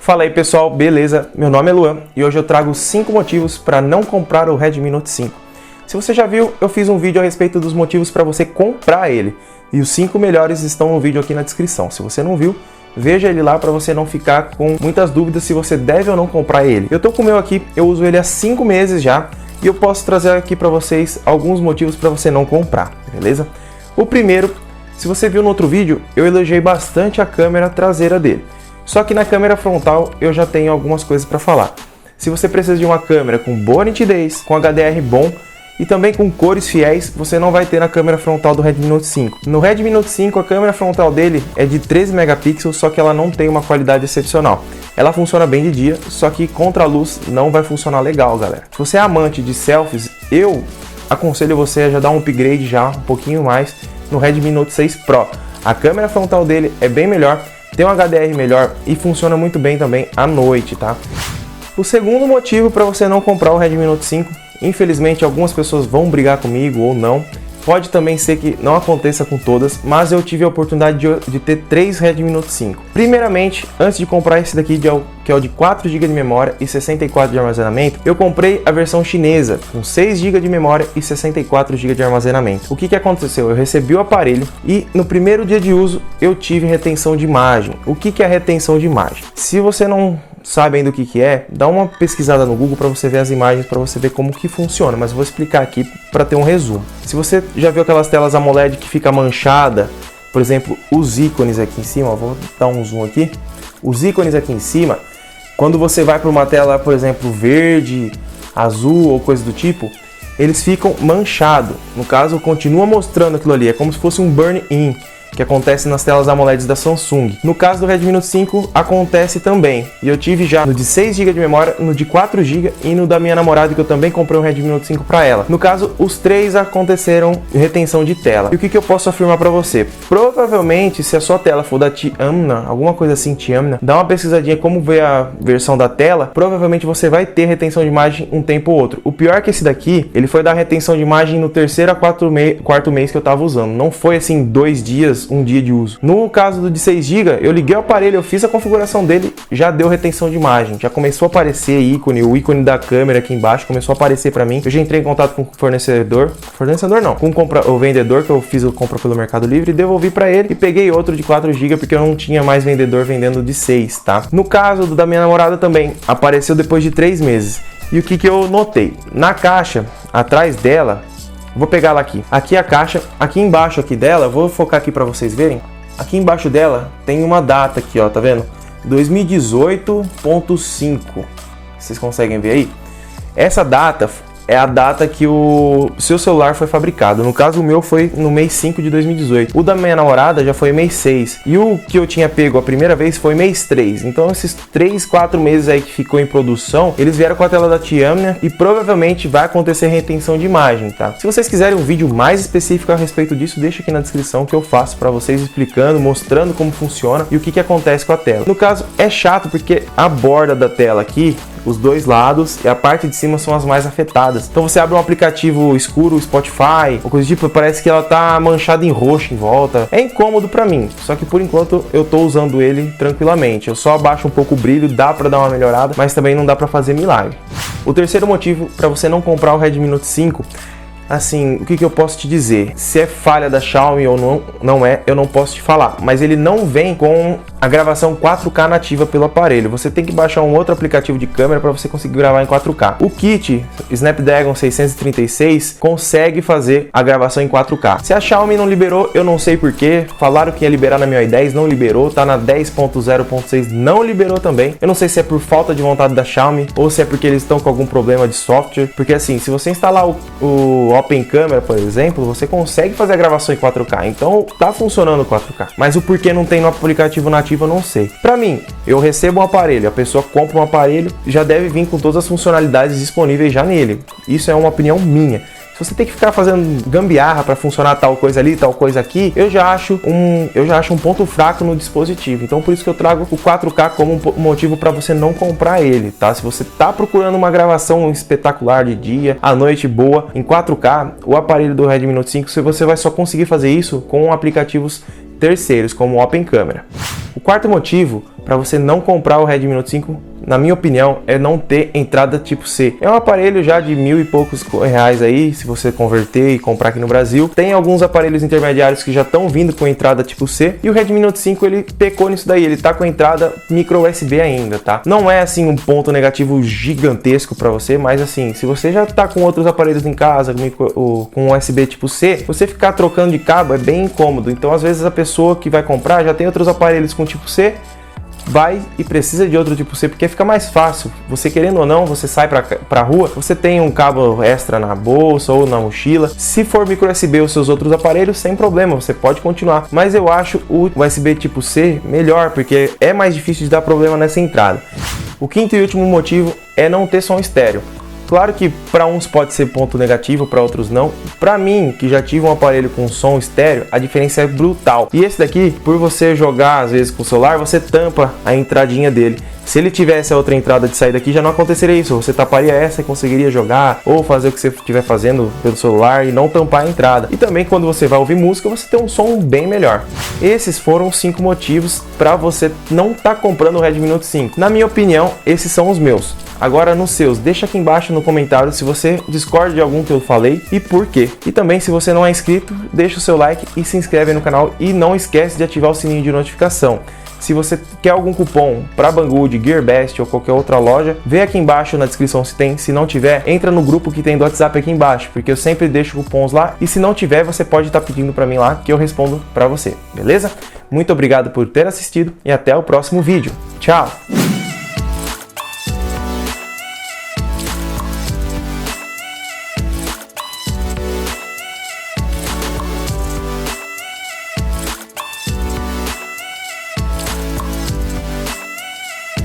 Fala aí pessoal, beleza? Meu nome é Luan e hoje eu trago 5 motivos para não comprar o Redmi Note 5. Se você já viu, eu fiz um vídeo a respeito dos motivos para você comprar ele. E os 5 melhores estão no vídeo aqui na descrição. Se você não viu, veja ele lá para você não ficar com muitas dúvidas se você deve ou não comprar ele. Eu tô com o meu aqui, eu uso ele há 5 meses já e eu posso trazer aqui para vocês alguns motivos para você não comprar, beleza? O primeiro, se você viu no outro vídeo, eu elogiei bastante a câmera traseira dele. Só que na câmera frontal eu já tenho algumas coisas para falar. Se você precisa de uma câmera com boa nitidez, com HDR bom e também com cores fiéis, você não vai ter na câmera frontal do Redmi Note 5. No Redmi Note 5 a câmera frontal dele é de 13 megapixels, só que ela não tem uma qualidade excepcional. Ela funciona bem de dia, só que contra a luz não vai funcionar legal, galera. Se você é amante de selfies, eu aconselho você a já dar um upgrade já um pouquinho mais no Redmi Note 6 Pro. A câmera frontal dele é bem melhor, tem um HDR melhor e funciona muito bem também à noite, tá? O segundo motivo para você não comprar o Redmi Note 5, infelizmente algumas pessoas vão brigar comigo ou não, pode também ser que não aconteça com todas, mas eu tive a oportunidade de ter 3 Redmi Note 5. Primeiramente, antes de comprar esse daqui, que é o de 4 GB de memória e 64 de armazenamento, eu comprei a versão chinesa, com 6 GB de memória e 64 GB de armazenamento. O que aconteceu? Eu recebi o aparelho e no primeiro dia de uso eu tive retenção de imagem. O que é retenção de imagem? Se você não sabe ainda o que é, dá uma pesquisada no Google para você ver as imagens, para você ver como que funciona, mas eu vou explicar aqui para ter um resumo. Se você já viu aquelas telas AMOLED que fica manchada, por exemplo, os ícones aqui em cima, ó, vou dar um zoom aqui, os ícones aqui em cima, quando você vai para uma tela, por exemplo, verde, azul ou coisa do tipo, eles ficam manchados. No caso, continua mostrando aquilo ali, é como se fosse um burn-in, que acontece nas telas AMOLED da Samsung. No caso do Redmi Note 5 acontece também, e eu tive já no de 6 GB de memória, no de 4 GB e no da minha namorada, que eu também comprei um Redmi Note 5 para ela. No caso, os 3 aconteceram retenção de tela. E o que eu posso afirmar para você? Provavelmente, se a sua tela for da Tiamna, alguma coisa assim, Tiamna, dá uma pesquisadinha como ver a versão da tela, provavelmente você vai ter retenção de imagem um tempo ou outro. O pior é que esse daqui, ele foi dar retenção de imagem no terceiro a quarto mês que eu tava usando. Não foi assim 2 dias, um dia de uso. No caso do de 6 GB, eu liguei o aparelho, eu fiz a configuração dele, já deu retenção de imagem, já começou a aparecer o ícone da câmera aqui embaixo começou a aparecer para mim. Eu já entrei em contato com o fornecedor não, com o vendedor, que eu fiz a compra pelo Mercado Livre, devolvi para ele e peguei outro de 4 GB porque eu não tinha mais vendedor vendendo de 6, tá? No caso da minha namorada também, apareceu depois de 3 meses. E o que eu notei? Na caixa, atrás dela, vou pegar ela aqui. Aqui a caixa, aqui embaixo aqui dela, vou focar aqui para vocês verem. Aqui embaixo dela tem uma data aqui, ó, tá vendo? 2018.5. Vocês conseguem ver aí? Essa data é a data que o seu celular foi fabricado. No caso, o meu foi no mês 5 de 2018. O da minha namorada já foi mês 6. E o que eu tinha pego a primeira vez foi mês 3. Então, esses 3, 4 meses aí que ficou em produção, eles vieram com a tela da Tiamna e provavelmente vai acontecer retenção de imagem, tá? Se vocês quiserem um vídeo mais específico a respeito disso, deixa aqui na descrição que eu faço para vocês explicando, mostrando como funciona e o que acontece com a tela. No caso, é chato porque a borda da tela aqui, os dois lados e a parte de cima são as mais afetadas. Então você abre um aplicativo escuro, Spotify, ou coisa do tipo, parece que ela tá manchada em roxo em volta. É incômodo pra mim, só que por enquanto eu tô usando ele tranquilamente. Eu só abaixo um pouco o brilho, dá pra dar uma melhorada, mas também não dá pra fazer milagre. O terceiro motivo para você não comprar o Redmi Note 5, assim, o que eu posso te dizer? Se é falha da Xiaomi ou não é, eu não posso te falar. Mas ele não vem com a gravação 4K nativa pelo aparelho. Você tem que baixar um outro aplicativo de câmera para você conseguir gravar em 4K. O kit Snapdragon 636 consegue fazer a gravação em 4K. Se a Xiaomi não liberou, eu não sei porquê. Falaram que ia liberar na MIUI 10, não liberou. Tá na 10.0.6, não liberou também. Eu não sei se é por falta de vontade da Xiaomi ou se é porque eles estão com algum problema de software. Porque assim, se você instalar o Open Camera, por exemplo, você consegue fazer a gravação em 4K. Então tá funcionando 4K. Mas o porquê não tem no aplicativo nativo eu não sei. Para mim, eu recebo um aparelho, a pessoa compra um aparelho, já deve vir com todas as funcionalidades disponíveis já nele. Isso é uma opinião minha. Se você tem que ficar fazendo gambiarra para funcionar tal coisa ali, tal coisa aqui, eu já acho um ponto fraco no dispositivo. Então por isso que eu trago o 4K como um motivo para você não comprar ele, tá? Se você tá procurando uma gravação espetacular de dia, à noite boa, em 4K, o aparelho do Redmi Note 5, você vai só conseguir fazer isso com aplicativos terceiros, como Open Camera. O quarto motivo para você não comprar o Redmi Note 5, na minha opinião, é não ter entrada tipo C. É um aparelho já de R$1.000 e poucos aí, se você converter e comprar aqui no Brasil. Tem alguns aparelhos intermediários que já estão vindo com entrada tipo C, e o Redmi Note 5 ele pecou nisso daí, ele tá com entrada micro USB ainda, tá? Não é assim um ponto negativo gigantesco para você, mas assim, se você já tá com outros aparelhos em casa, com USB tipo C, você ficar trocando de cabo é bem incômodo. Então às vezes a pessoa que vai comprar já tem outros aparelhos com tipo C, vai e precisa de outro tipo C, porque fica mais fácil. Você querendo ou não, você sai pra rua, você tem um cabo extra na bolsa ou na mochila. Se for micro USB os seus outros aparelhos, sem problema, você pode continuar. Mas eu acho o USB tipo C melhor, porque é mais difícil de dar problema nessa entrada. O quinto e último motivo é não ter som estéreo. Claro que para uns pode ser ponto negativo, para outros não. Para mim, que já tive um aparelho com som estéreo, a diferença é brutal. E esse daqui, por você jogar às vezes com o celular, você tampa a entradinha dele. Se ele tivesse a outra entrada de saída aqui, já não aconteceria isso. Você taparia essa e conseguiria jogar ou fazer o que você estiver fazendo pelo celular e não tampar a entrada. E também quando você vai ouvir música, você tem um som bem melhor. Esses foram os 5 motivos para você não estar comprando o Redmi Note 5. Na minha opinião, esses são os meus. Agora nos seus, deixa aqui embaixo no comentário se você discorda de algum que eu falei e por quê. E também, se você não é inscrito, deixa o seu like e se inscreve no canal e não esquece de ativar o sininho de notificação. Se você quer algum cupom para Banggood, Gearbest ou qualquer outra loja, vê aqui embaixo na descrição se tem. Se não tiver, entra no grupo que tem do WhatsApp aqui embaixo, porque eu sempre deixo cupons lá. E se não tiver, você pode estar pedindo para mim lá que eu respondo para você, beleza? Muito obrigado por ter assistido e até o próximo vídeo. Tchau!